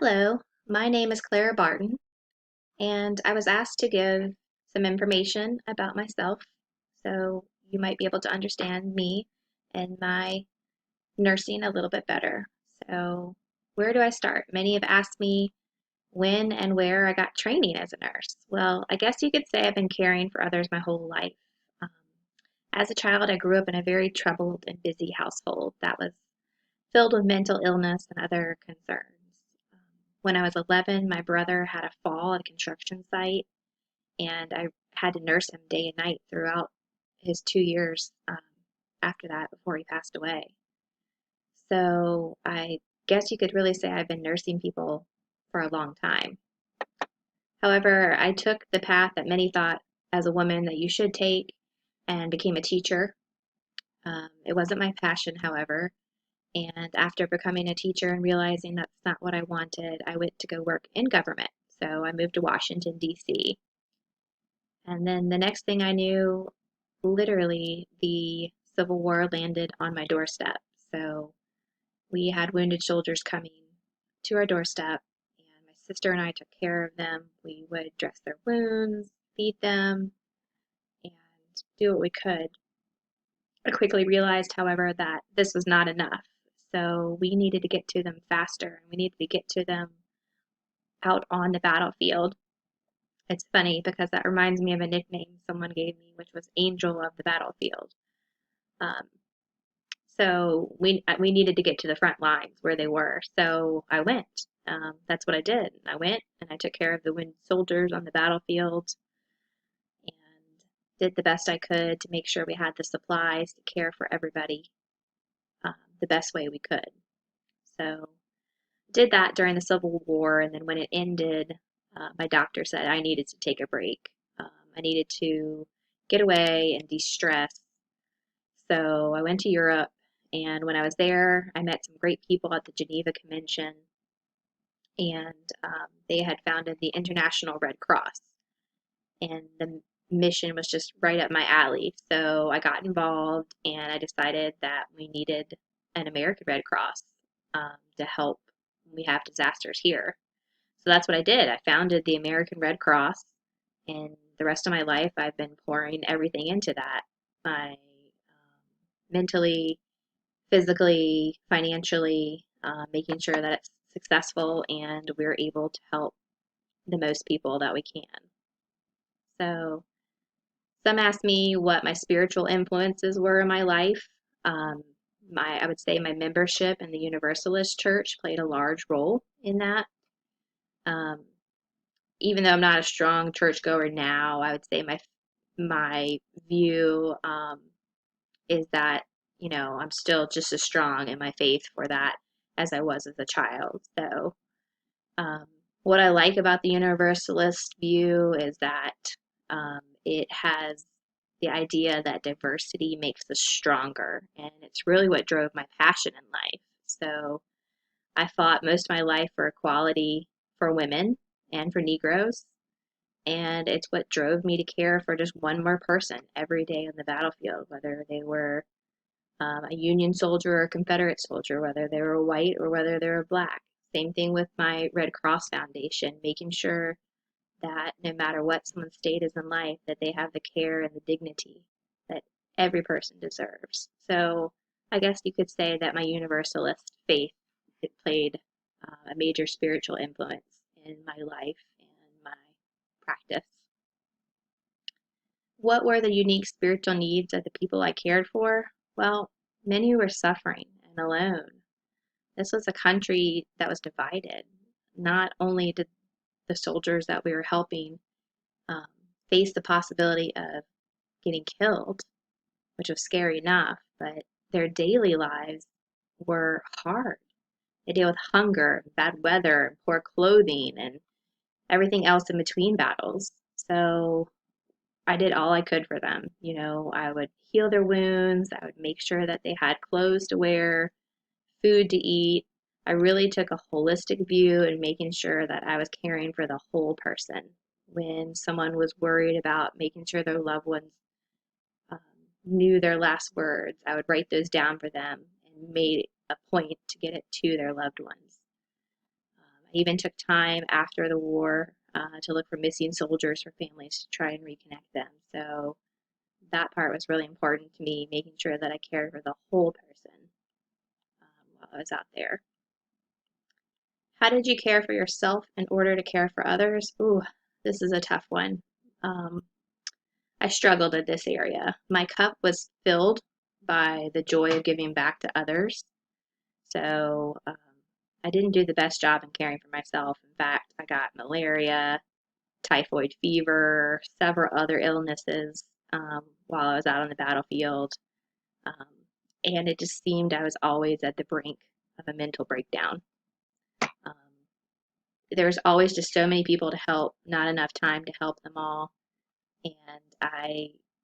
Hello, my name is Clara Barton, and I was asked to give some information about myself so you might be able to understand me and my nursing a little bit better. So, where do I start? Many have asked me when and where I got training as a nurse. Well, I guess you could say I've been caring for others my whole life. Um, as a child, I grew up in a very troubled and busy household that was filled with mental illness and other concerns. Um, when I was 11, my brother had a fall at a construction site, and I had to nurse him day and night throughout his 2 years after that before he passed away. So I guess you could really say I've been nursing people for a long time. However, I took the path that many thought as a woman that you should take and became a teacher. It wasn't my passion, however. And after becoming a teacher and realizing that's not what I wanted, I went to go work in government. So I moved to Washington, D.C. And then the next thing I knew, literally, the Civil War landed on my doorstep. So we had wounded soldiers coming to our doorstep, and my sister and I took care of them. We would dress their wounds, feed them, and do what we could. I quickly realized, however, that this was not enough. So we needed to get to them faster, and we needed to get to them out on the battlefield. It's funny because that reminds me of a nickname someone gave me, which was Angel of the Battlefield. Um, so we needed to get to the front lines where they were. So I went. That's what I did. I went and I took care of the wounded soldiers on the battlefield and did the best I could to make sure we had the supplies to care for everybody the best way we could. So did that during the Civil War, and then when it ended, my doctor said I needed to take a break. I needed to get away and de-stress. So I went to Europe, and when I was there, I met some great people at the Geneva Convention, and they had founded the International Red Cross, and the mission was just right up my alley. So I got involved, and I decided that we needed an American Red Cross to help when we have disasters here. So that's what I did. I founded the American Red Cross, and the rest of my life I've been pouring everything into that. My mentally, physically, financially, making sure that it's successful and we're able to help the most people that we can. So some asked me what my spiritual influences were in my life. Um, I would say my membership in the Universalist Church played a large role in that. Um, Even though I'm not a strong churchgoer now, I would say my view is that I'm still just as strong in my faith for that as I was as a child. So um, what I like about the Universalist view is that it has the idea that diversity makes us stronger, and it's really what drove my passion in life. So I fought most of my life for equality for women and for Negroes, and it's what drove me to care for just one more person every day on the battlefield, whether they were a Union soldier or a Confederate soldier, whether they were white or whether they were black. Same thing with my Red Cross Foundation, making sure that no matter what someone's state is in life, that they have the care and the dignity that every person deserves. So I guess you could say that my Universalist faith, it played a major spiritual influence in my life and my practice. What were the unique spiritual needs of the people I cared for? Well, many were suffering and alone. This was a country that was divided. Not only did the soldiers that we were helping um, face the possibility of getting killed, which was scary enough, but their daily lives were hard. They deal with hunger, bad weather, poor clothing, and everything else in between battles. So I did all I could for them. I would heal their wounds, I would make sure that they had clothes to wear, food to eat. I really took a holistic view in making sure that I was caring for the whole person. When someone was worried about making sure their loved ones um, knew their last words, I would write those down for them and made a point to get it to their loved ones. I even took time after the war to look for missing soldiers for families to try and reconnect them. So that part was really important to me, making sure that I cared for the whole person while I was out there. How did you care for yourself in order to care for others? Ooh, this is a tough one. Um, I struggled in this area. My cup was filled by the joy of giving back to others. So I didn't do the best job in caring for myself. In fact, I got malaria, typhoid fever, several other illnesses while I was out on the battlefield. Um, and it just seemed I was always at the brink of a mental breakdown. Um, there was always just so many people to help, not enough time to help them all. And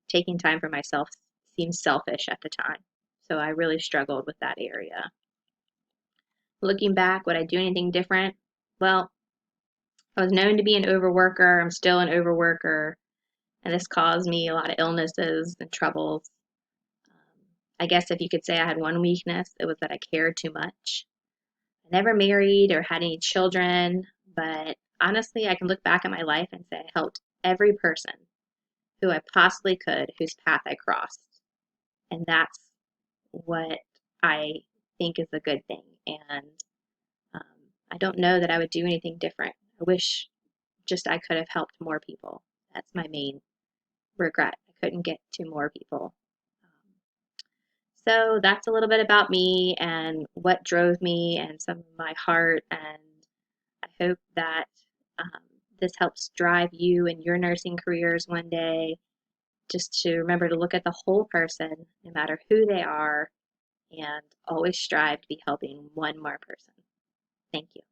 taking time for myself seemed selfish at the time. So I really struggled with that area. Looking back, would I do anything different? Well, I was known to be an overworker. I'm still an overworker, and this caused me a lot of illnesses and troubles. I guess if you could say I had one weakness, it was that I cared too much. I never married or had any children, but honestly, I can look back at my life and say I helped every person who I possibly could whose path I crossed. And that's what I think is a good thing. And um, I don't know that I would do anything different. I wish just I could have helped more people. That's my main regret. I couldn't get to more people. Um, so that's a little bit about me and what drove me and some of my heart. And I hope that um, this helps drive you in your nursing careers one day. Just to remember to look at the whole person, no matter who they are, and always strive to be helping one more person. Thank you.